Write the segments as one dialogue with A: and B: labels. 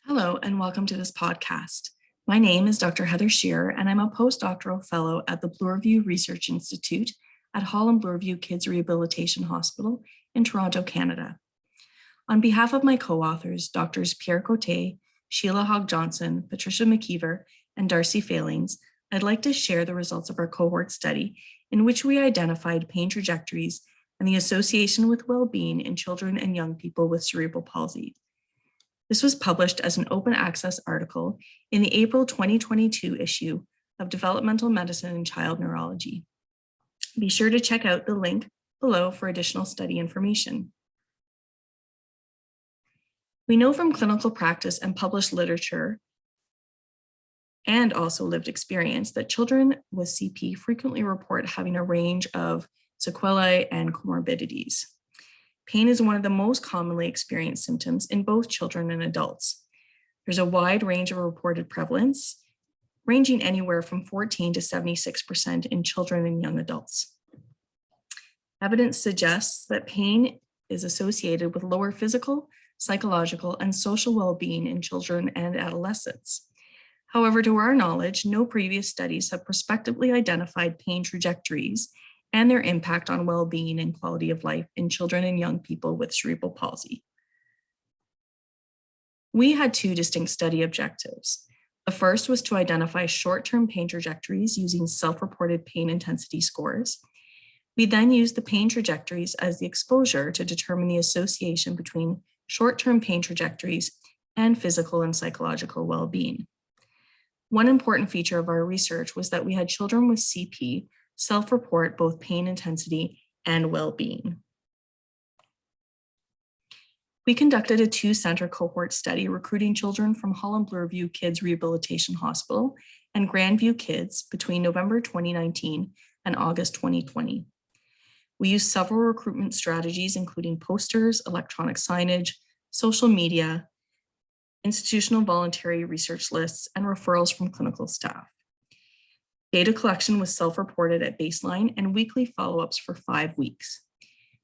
A: Hello, and welcome to this podcast. My name is Dr. Heather Shearer, and I'm a postdoctoral fellow at the Bloorview Research Institute at Holland Bloorview Kids Rehabilitation Hospital in Toronto, Canada. On behalf of my co-authors, Drs. Pierre Cote, Sheila Hogg-Johnson, Patricia McKeever, and Darcy Failings, I'd like to share the results of our cohort study in which we identified pain trajectories and the association with well-being in children and young people with cerebral palsy. This was published as an open access article in the April 2022 issue of Developmental Medicine Child Neurology. Be sure to check out the link below for additional study information. We know from clinical practice and published literature and also lived experience that children with CP frequently report having a range of sequelae and comorbidities. Pain is one of the most commonly experienced symptoms in both children and adults. There's a wide range of reported prevalence, ranging anywhere from 14 to 76% in children and young adults. Evidence suggests that pain is associated with lower physical, psychological, and social well-being in children and adolescents. However, to our knowledge, no previous studies have prospectively identified pain trajectories and their impact on well-being and quality of life in children and young people with cerebral palsy. We had two distinct study objectives. The first was to identify short-term pain trajectories using self-reported pain intensity scores. We then used the pain trajectories as the exposure to determine the association between short-term pain trajectories and physical and psychological well-being. One important feature of our research was that we had children with CP self-report both pain intensity and well-being. We conducted a two-center cohort study recruiting children from Holland Bloorview Kids Rehabilitation Hospital and Grandview Kids between November 2019 and August 2020. We used several recruitment strategies, including posters, electronic signage, social media, institutional voluntary research lists, and referrals from clinical staff. Data collection was self-reported at baseline and weekly follow-ups for 5 weeks.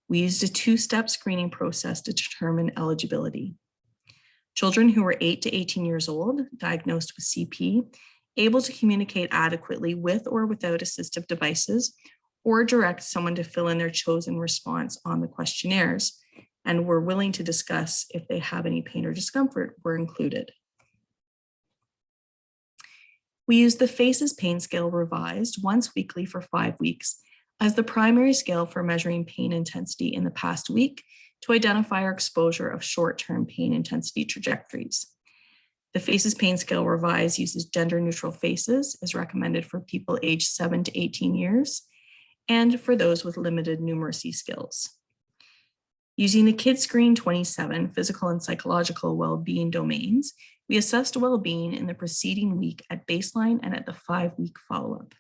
A: We used a two-step screening process to determine eligibility. Children who were 8 to 18 years old, diagnosed with CP, able to communicate adequately with or without assistive devices, or direct someone to fill in their chosen response on the questionnaires, and were willing to discuss if they have any pain or discomfort were included. We used the FACES pain scale revised once weekly for 5 weeks as the primary scale for measuring pain intensity in the past week to identify our exposure of short-term pain intensity trajectories. The FACES pain scale revised uses gender-neutral FACES as recommended for people aged 7 to 18 years and for those with limited numeracy skills. Using the KidScreen 27 physical and psychological well-being domains, we assessed well-being in the preceding week at baseline and at the 5-week follow-up.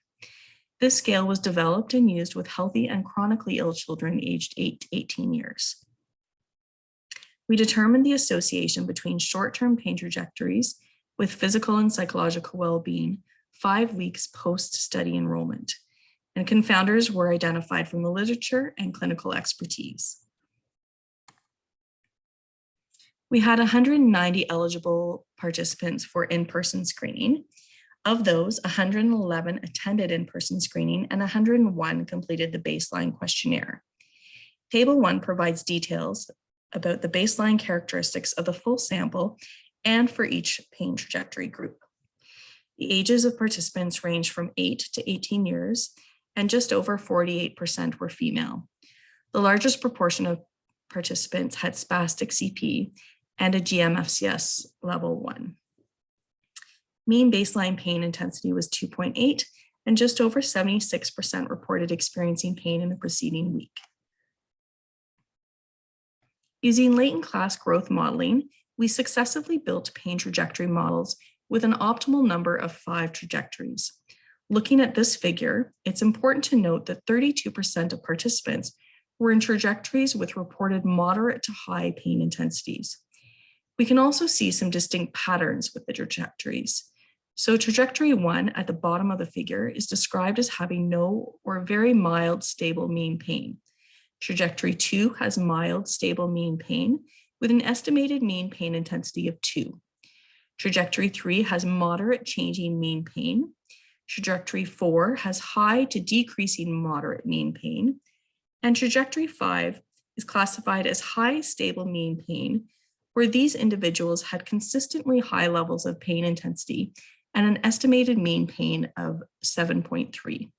A: This scale was developed and used with healthy and chronically ill children aged 8 to 18 years. We determined the association between short-term pain trajectories with physical and psychological well-being 5 weeks post-study enrollment, and confounders were identified from the literature and clinical expertise. We had 190 eligible participants for in-person screening. Of those, 111 attended in-person screening and 101 completed the baseline questionnaire. Table 1 provides details about the baseline characteristics of the full sample and for each pain trajectory group. The ages of participants range from 8 to 18 years, and just over 48% were female. The largest proportion of participants had spastic CP and a GMFCS level 1. Mean baseline pain intensity was 2.8, and just over 76% reported experiencing pain in the preceding week. Using latent class growth modeling, we successively built pain trajectory models with an optimal number of 5 trajectories. Looking at this figure, it's important to note that 32% of participants were in trajectories with reported moderate to high pain intensities. We can also see some distinct patterns with the trajectories. So trajectory 1 at the bottom of the figure is described as having no or very mild stable mean pain. Trajectory 2 has mild stable mean pain with an estimated mean pain intensity of 2. Trajectory 3 has moderate changing mean pain. Trajectory 4 has high to decreasing moderate mean pain. And trajectory 5 is classified as high stable mean pain, where these individuals had consistently high levels of pain intensity and an estimated mean pain of 7.3.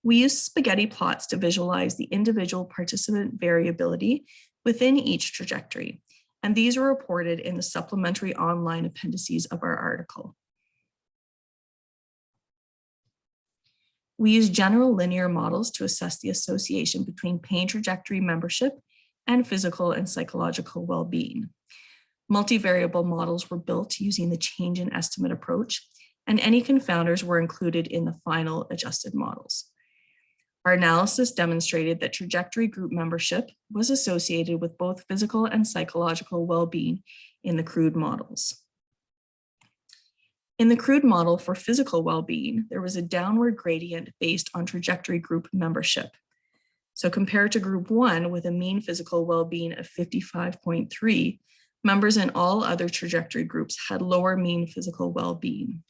A: We use spaghetti plots to visualize the individual participant variability within each trajectory, and these are reported in the supplementary online appendices of our article. We use general linear models to assess the association between pain trajectory membership and physical and psychological well-being. Multivariable models were built using the change in estimate approach, and any confounders were included in the final adjusted models. Our analysis demonstrated that trajectory group membership was associated with both physical and psychological well-being in the crude models. In the crude model for physical well-being, there was a downward gradient based on trajectory group membership. So compared to group 1 with a mean physical well-being of 55.3, members in all other trajectory groups had lower mean physical well-being.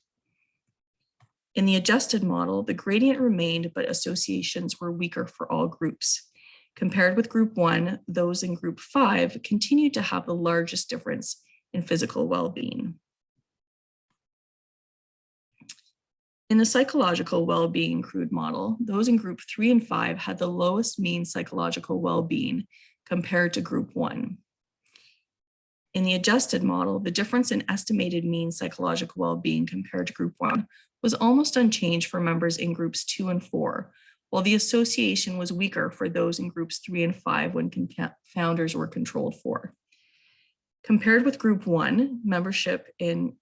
A: In the adjusted model, the gradient remained, but associations were weaker for all groups. Compared with group 1, those in group 5 continued to have the largest difference in physical well-being. In the psychological well-being crude model, those in group 3 and 5 had the lowest mean psychological well-being compared to group 1. In the adjusted model, the difference in estimated mean psychological well-being compared to group 1 was almost unchanged for members in groups 2 and 4, while the association was weaker for those in groups 3 and 5 when confounders were controlled for. Compared with group 1, membership in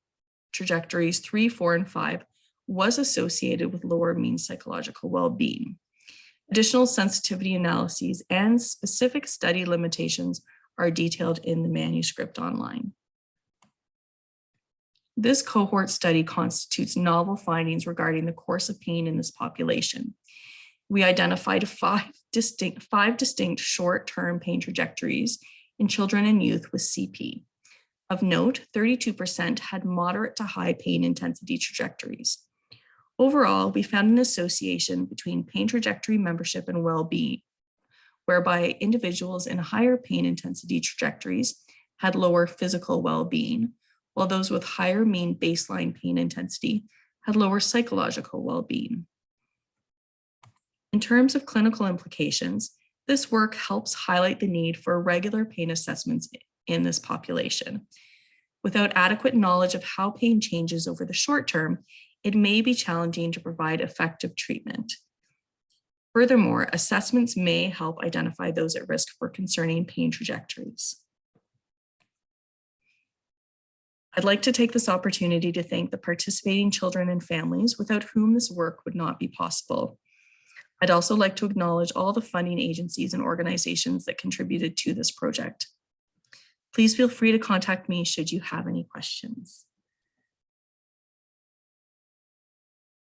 A: trajectories 3, 4, and 5 was associated with lower mean psychological well-being. Additional sensitivity analyses and specific study limitations are detailed in the manuscript online. This cohort study constitutes novel findings regarding the course of pain in this population. We identified five distinct short-term pain trajectories in children and youth with CP. Of note, 32% had moderate to high pain intensity trajectories. Overall, we found an association between pain trajectory membership and well-being, whereby individuals in higher pain intensity trajectories had lower physical well-being, while those with higher mean baseline pain intensity had lower psychological well-being. In terms of clinical implications, this work helps highlight the need for regular pain assessments in this population. Without adequate knowledge of how pain changes over the short term, it may be challenging to provide effective treatment. Furthermore, assessments may help identify those at risk for concerning pain trajectories. I'd like to take this opportunity to thank the participating children and families without whom this work would not be possible. I'd also like to acknowledge all the funding agencies and organizations that contributed to this project. Please feel free to contact me should you have any questions.